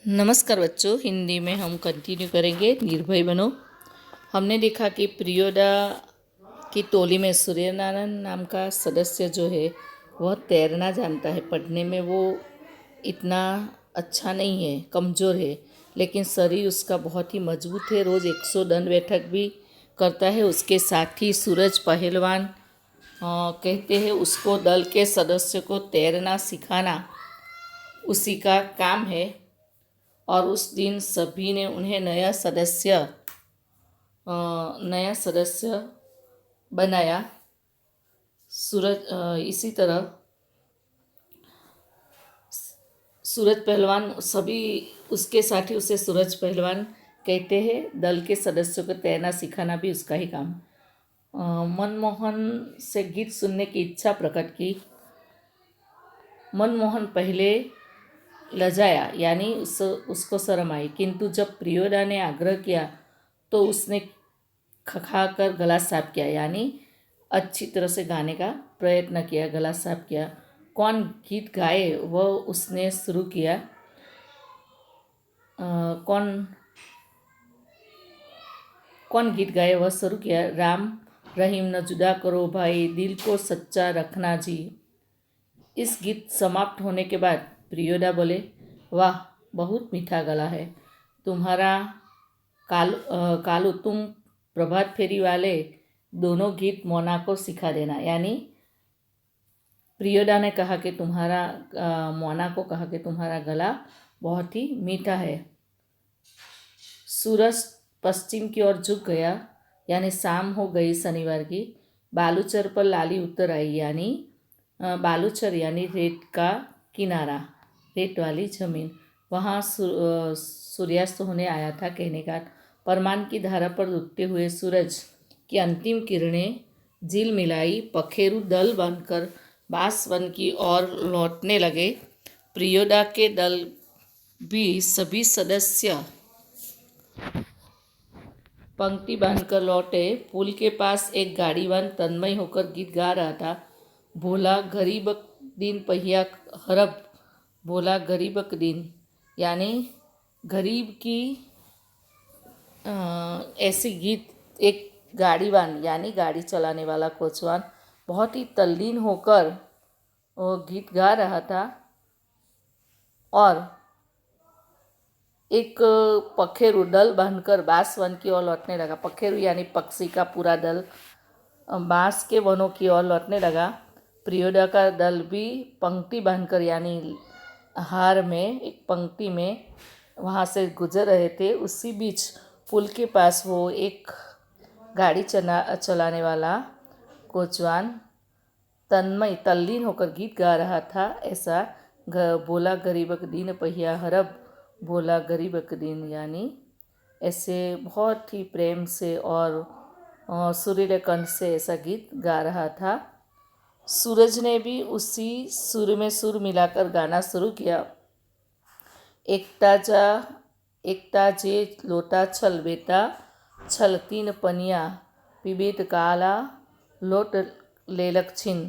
नमस्कार बच्चों, हिंदी में हम कंटिन्यू करेंगे निर्भय बनो। हमने देखा कि प्रियोदा की टोली में सूर्यनारायण नाम का सदस्य जो है वह तैरना जानता है। पढ़ने में वो इतना अच्छा नहीं है, कमज़ोर है, लेकिन शरीर उसका बहुत ही मजबूत है। रोज़ 100 दंड बैठक भी करता है। उसके साथी सूरज पहलवान कहते हैं उसको दल के सदस्य को तैरना सिखाना उसी का काम है। और उस दिन सभी ने उन्हें नया सदस्य बनाया। इसी तरह सूरज पहलवान, सभी उसके साथी उसे सूरज पहलवान कहते हैं। दल के सदस्यों को तैरना सिखाना भी उसका ही काम। मनमोहन से गीत सुनने की इच्छा प्रकट की। मनमोहन पहले लजाया, यानी उसको शर्म आई, किंतु जब प्रियोदा ने आग्रह किया तो उसने खखाकर गला साफ किया, यानी अच्छी तरह से गाने का प्रयत्न किया, गला साफ किया। कौन गीत गाए वह उसने शुरू किया। कौन कौन गीत गाए वह शुरू किया। राम रहीम न जुदा करो भाई, दिल को सच्चा रखना जी। इस गीत समाप्त होने के बाद प्रियोदा बोले, वाह, बहुत मीठा गला है तुम्हारा। कालू, तुम प्रभात फेरी वाले दोनों गीत मोना को सिखा देना। यानी प्रियोदा ने कहा कि मोना को कहा कि तुम्हारा गला बहुत ही मीठा है। सूरज पश्चिम की ओर झुक गया, यानी शाम हो गई शनिवार की। बालूचर पर लाली उतर आई, यानी बालूचर यानी रेत का किनारा, रेत वाली जमीन। वहाँ सूर्यास्त होने आया था। कहने का परमान की धारा पर उगते हुए सूरज की अंतिम किरणें झील मिलाई। पखेरु दल बांधकर बांसवन की ओर लौटने लगे। प्रियोदा के दल भी सभी सदस्य पंक्ति बांधकर लौटे। पुल के पास एक गाड़ीवान तन्मय होकर गीत गा रहा था। भोला गरीबक दिन पहिया हरब, भोला गरीबक दिन, यानी गरीब की ऐसी गीत। एक गाड़ीवान यानी गाड़ी चलाने वाला कोचवान बहुत ही तल्लीन होकर वो गीत गा रहा था। और एक पखेरु दल बांधकर बांसवन की ओर लौटने लगा। पखेरु यानी पक्षी का पूरा दल बांस के वनों की ओर लौटने लगा। प्रियोदा का दल भी पंक्ति बांधकर, यानी हार में एक पंक्ति में वहाँ से गुजर रहे थे। उसी बीच पुल के पास वो एक गाड़ी चलाने वाला कोचवान तल्लीन होकर गीत गा रहा था। ऐसा बोला गरीबक दिन पहिया हरब, बोला गरीबक दिन, यानी ऐसे बहुत ही प्रेम से और सुरीले कंठ से ऐसा गीत गा रहा था। सूरज ने भी उसी सुर में सुर मिलाकर गाना शुरू किया। एकता जे लोटा छल बेटा, छल तीन पनिया पीबेत काला लोट लेलक छिन।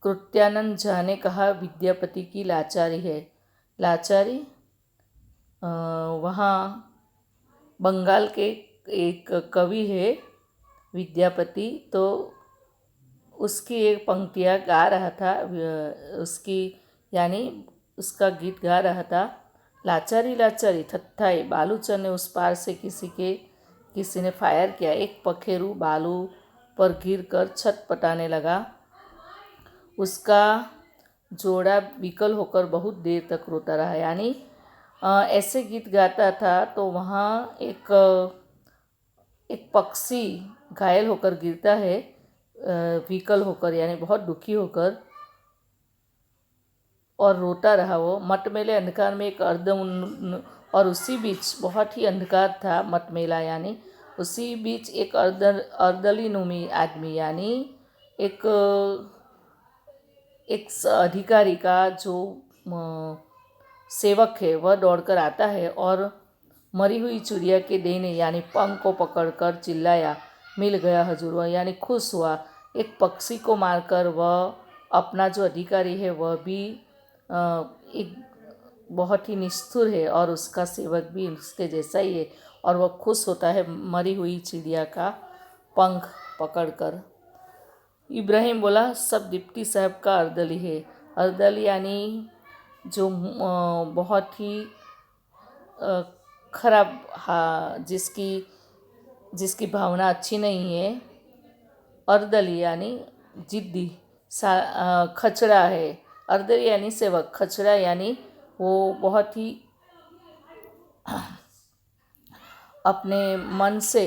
कृत्यानंद झा ने कहा, विद्यापति की लाचारी है। लाचारी वहाँ बंगाल के एक कवि है विद्यापति, तो उसकी एक पंक्तियाँ गा रहा था। उसकी यानी उसका गीत गा रहा था। लाचारी लाचारी थत्थाई, बालूचर ने उस पार से किसी ने फायर किया। एक पखेरु बालू पर गिरकर छटपटाने लगा। उसका जोड़ा विकल होकर बहुत देर तक रोता रहा। यानी ऐसे गीत गाता था तो वहाँ एक पक्षी घायल होकर गिरता है, विकल होकर, यानी बहुत दुखी होकर, और रोता रहा वो मटमेले अंधकार में। एक और उसी बीच बहुत ही अंधकार था, मटमेला यानी उसी बीच एक अर्दलीनुमी आदमी, यानी एक अधिकारी का जो सेवक है वह दौड़कर आता है और मरी हुई चिड़िया के देने यानी पंख को पकड़कर चिल्लाया, मिल गया हजूर। वह यानी खुश हुआ। एक पक्षी को मारकर वह अपना जो अधिकारी है वह भी एक बहुत ही निष्ठुर है और उसका सेवक भी उसके जैसा ही है और वह खुश होता है मरी हुई चिड़िया का पंख पकड़कर। इब्राहिम बोला, सब डिप्टी साहब का अर्दली है। अर्दली यानी जो बहुत ही खराब, हाँ, जिसकी जिसकी भावना अच्छी नहीं है। अर्दली यानी जिद्दी, खचड़ा है। अर्दली यानी सेवक, खचड़ा यानी वो बहुत ही अपने मन से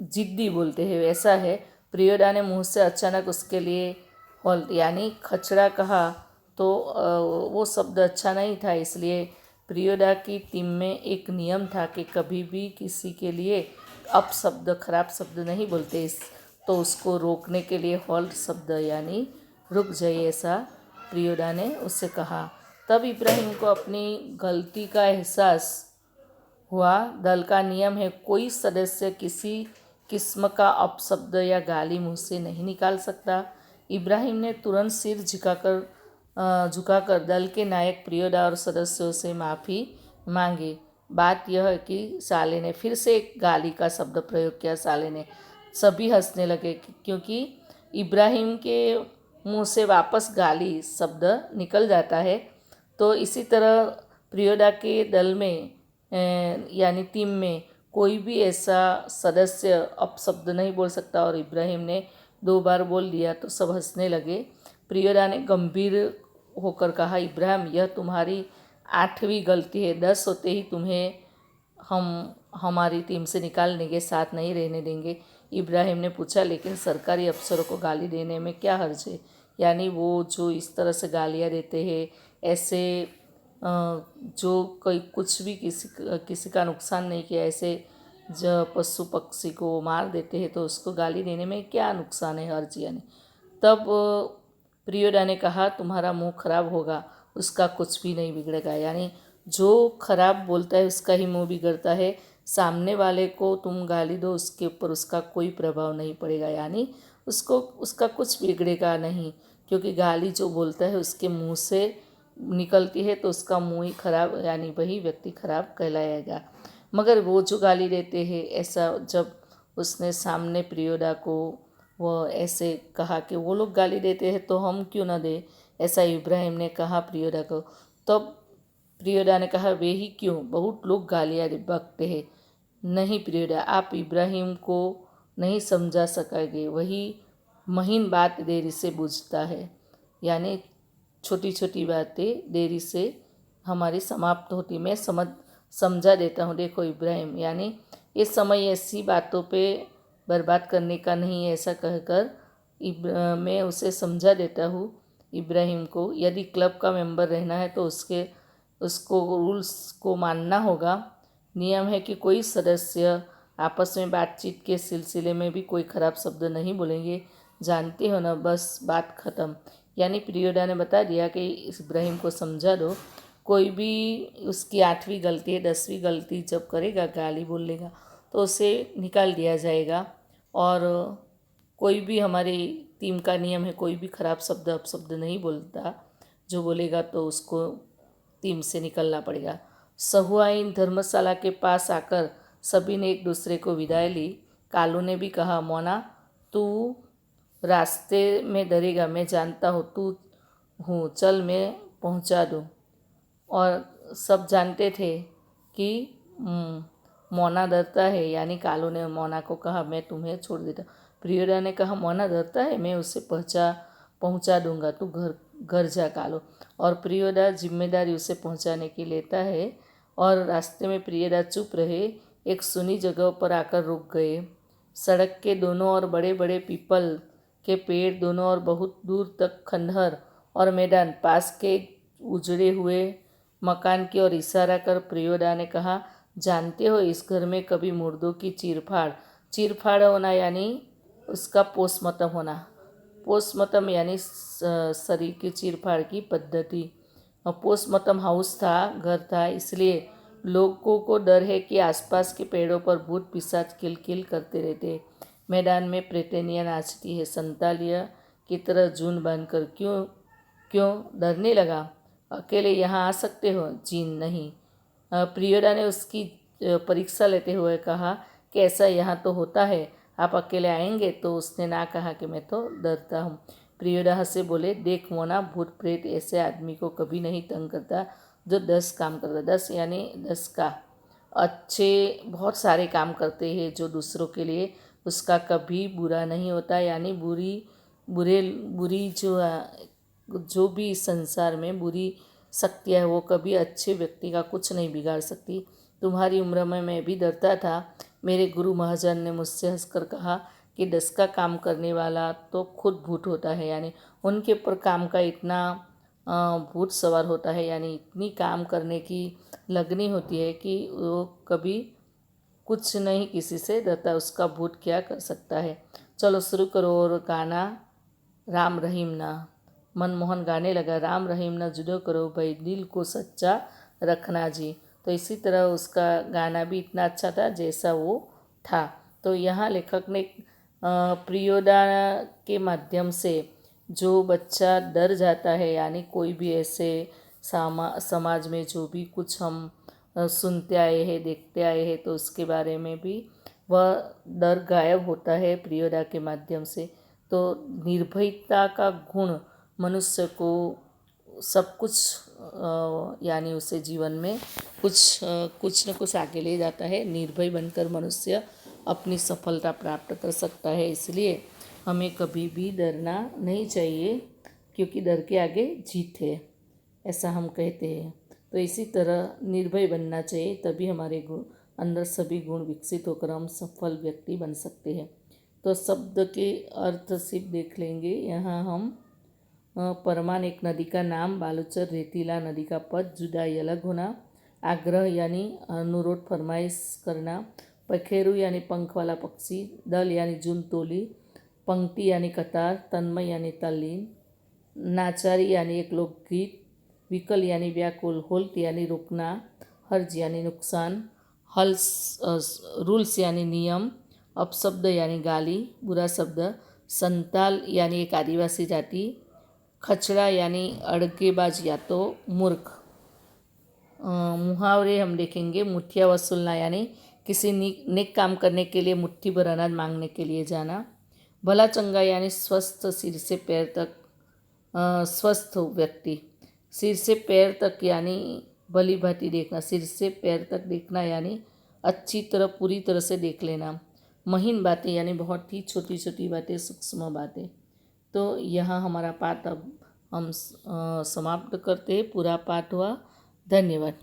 जिद्दी बोलते हैं, वैसा है। प्रियोदा ने मुँह से अचानक उसके लिए हॉल यानी खचड़ा कहा तो वो शब्द अच्छा नहीं था, इसलिए प्रियोदा की टीम में एक नियम था कि कभी भी किसी के लिए अपशब्द, खराब शब्द नहीं बोलते। तो उसको रोकने के लिए हॉल्ट शब्द यानी रुक जाइए, ऐसा प्रियोदा ने उससे कहा। तब इब्राहिम को अपनी गलती का एहसास हुआ। दल का नियम है, कोई सदस्य किसी किस्म का अपशब्द या गाली मुँह से नहीं निकाल सकता। इब्राहिम ने तुरंत सिर झुकाकर दल के नायक प्रियोदा और सदस्यों से माफ़ी मांगी। बात यह है कि साले ने फिर से एक गाली का शब्द प्रयोग किया। साले ने, सभी हंसने लगे क्योंकि इब्राहिम के मुंह से वापस गाली शब्द निकल जाता है। तो इसी तरह प्रियोदा के दल में यानी टीम में कोई भी ऐसा सदस्य अपशब्द नहीं बोल सकता और इब्राहिम ने 2 बार बोल दिया तो सब हंसने लगे। प्रियोदा ने गंभीर होकर कहा, इब्राहिम, यह तुम्हारी 8वीं गलती है। 10 होते ही तुम्हें हम हमारी टीम से निकाल देंगे, साथ नहीं रहने देंगे। इब्राहिम ने पूछा, लेकिन सरकारी अफसरों को गाली देने में क्या हर्ज है? यानी वो जो इस तरह से गालियाँ देते हैं, ऐसे जो कोई कुछ भी किसी का नुकसान नहीं किया, ऐसे जब पशु पक्षी को मार देते हैं तो उसको गाली देने में क्या नुकसान है, हर्ज यानी। तब प्रियोदा ने कहा, तुम्हारा मुंह खराब होगा, उसका कुछ भी नहीं बिगड़ेगा। यानी जो खराब बोलता है उसका ही मुंह बिगड़ता है। सामने वाले को तुम गाली दो, उसके ऊपर उसका कोई प्रभाव नहीं पड़ेगा, यानी उसका कुछ बिगड़ेगा नहीं, क्योंकि गाली जो बोलता है उसके मुंह से निकलती है तो उसका मुंह ही खराब, यानी वही व्यक्ति खराब कहलाएगा। मगर वो जो गाली देते हैं, ऐसा जब उसने सामने प्रियोदा को वो ऐसे कहा कि वो लोग गाली देते हैं तो हम क्यों ना दें, ऐसा इब्राहिम ने कहा प्रियोदा को। तब प्रियोदा ने कहा, वे ही क्यों, बहुत लोग गालियाँ बकते हैं। नहीं प्रियोदा, आप इब्राहिम को नहीं समझा सकोगे, वही महीन बात देरी से बूझता है। यानी छोटी छोटी बातें देरी से हमारी समाप्त होती, मैं समझा देता हूँ। देखो इब्राहिम, यानी ये समय ऐसी बातों पे बर्बाद करने का नहीं है, ऐसा कहकर मैं उसे समझा देता हूँ इब्राहिम को। यदि क्लब का मेंबर रहना है तो उसको रूल्स को मानना होगा। नियम है कि कोई सदस्य आपस में बातचीत के सिलसिले में भी कोई ख़राब शब्द नहीं बोलेंगे, जानते हो ना, बस बात ख़त्म। यानी प्रियोदा ने बता दिया कि इब्राहिम को समझा दो, कोई भी उसकी 8वीं गलती है, 10वीं गलती जब करेगा, गाली बोल लेगा, तो उसे निकाल दिया जाएगा। और कोई भी हमारी टीम का नियम है, कोई भी खराब शब्द अपशब्द नहीं बोलता, जो बोलेगा तो उसको टीम से निकलना पड़ेगा। सहुआइन धर्मशाला के पास आकर सभी ने एक दूसरे को विदाई ली। कालू ने भी कहा, मोना, तू रास्ते में डरेगा, मैं जानता हूँ तू हूँ, चल मैं पहुँचा दूँ। और सब जानते थे कि मोना डरता है, यानी कालू ने मोना को कहा, मैं तुम्हें छोड़ देता। प्रियोदा ने कहा, मोना डरता है, मैं उसे पहुँचा दूंगा, तू घर जा कालू। और प्रियोदा जिम्मेदारी उसे पहुँचाने की लेता है। और रास्ते में प्रियोदा चुप रहे, एक सुनी जगह पर आकर रुक गए। सड़क के दोनों ओर बड़े बड़े पीपल के पेड़, दोनों ओर बहुत दूर तक खंडहर और मैदान। पास के उजड़े हुए मकान की ओर इशारा कर प्रियोदा ने कहा, जानते हो, इस घर में कभी मुर्दों की चीरफाड़ होना, यानी उसका पोस्टमार्टम होना। पोस्टमार्टम यानी शरीर की चीरफाड़ की पद्धति। पोस्टमार्टम हाउस था, घर था, इसलिए लोगों को डर है कि आसपास के पेड़ों पर भूत पिशाच किलकिल करते रहते। मैदान में प्रेतनियाँ नाचती है, संतालिया की तरह झुंड बांधकर। क्यों क्यों डरने लगा? अकेले यहाँ आ सकते हो? जी नहीं। प्रियोडा ने उसकी परीक्षा लेते हुए कहा कि ऐसा यहाँ तो होता है, आप अकेले आएंगे? तो उसने ना कहा कि मैं तो डरता हूँ। प्रियोडा हंसे बोले, देख मोना, भूत प्रेत ऐसे आदमी को कभी नहीं तंग करता जो 10 काम करता। 10 यानी 10 का अच्छे बहुत सारे काम करते हैं जो दूसरों के लिए, उसका कभी बुरा नहीं होता। यानी बुरी जो भी संसार में बुरी शक्तियाँ है वो कभी अच्छे व्यक्ति का कुछ नहीं बिगाड़ सकती। तुम्हारी उम्र में मैं भी डरता था। मेरे गुरु महाजन ने मुझसे हंसकर कहा कि 10 का काम करने वाला तो खुद भूत होता है। यानी उनके ऊपर काम का इतना भूत सवार होता है, यानी इतनी काम करने की लगनी होती है कि वो कभी कुछ नहीं किसी से डरता। उसका भूत क्या कर सकता है? चलो शुरू करो और गाना राम रहीम ना। मनमोहन गाने लगा, राम रहीम ना जुदो करो भाई, दिल को सच्चा रखना जी। तो इसी तरह उसका गाना भी इतना अच्छा था जैसा वो था। तो यहाँ लेखक ने प्रियोदा के माध्यम से जो बच्चा डर जाता है, यानी कोई भी ऐसे समाज में जो भी कुछ हम सुनते आए हैं, देखते आए हैं, तो उसके बारे में भी वह डर गायब होता है प्रियोदा के माध्यम से। तो निर्भयता का गुण मनुष्य को सब कुछ यानी उसे जीवन में कुछ न कुछ आगे ले जाता है। निर्भय बनकर मनुष्य अपनी सफलता प्राप्त कर सकता है। इसलिए हमें कभी भी डरना नहीं चाहिए, क्योंकि डर के आगे जीत है, ऐसा हम कहते हैं। तो इसी तरह निर्भय बनना चाहिए, तभी हमारे अंदर सभी गुण विकसित होकर हम सफल व्यक्ति बन सकते हैं। तो शब्द के अर्थ सिर्फ देख लेंगे। यहाँ हम परमान एक नदी का नाम, बालूचर रेतीला नदी का पद, जुदाई अलग होना, आग्रह यानी अनुरोध फरमाइश करना, पखेरु यानी पंख वाला पक्षी, दल यानी जून तोली, पंक्ति यानी कतार, तन्मय यानी तल्लीन, नाचारी यानी एक लोकगीत, विकल यानी व्याकुल, होल्ट यानी रुकना, हर्ज यानी नुकसान, रूल्स यानी नियम, अपशब्द यानी गाली, बुरा शब्द, संताल यानी एक आदिवासी जाति, खचड़ा यानी अड़केबाज या तो मूर्ख। मुहावरे हम देखेंगे, मुठिया वसूलना यानी किसी नेक काम करने के लिए मुट्ठी भर अनाज मांगने के लिए जाना, भला चंगा यानी स्वस्थ सिर से पैर तक स्वस्थ व्यक्ति, सिर से पैर तक यानी भली भांति देखना, सिर से पैर तक देखना यानी अच्छी तरह पूरी तरह से देख लेना, महीन बातें यानी बहुत ही छोटी छोटी बातें, सूक्ष्म बातें। तो यहाँ हमारा पाठ अब हम समाप्त करते हैं। पूरा पाठ हुआ। धन्यवाद।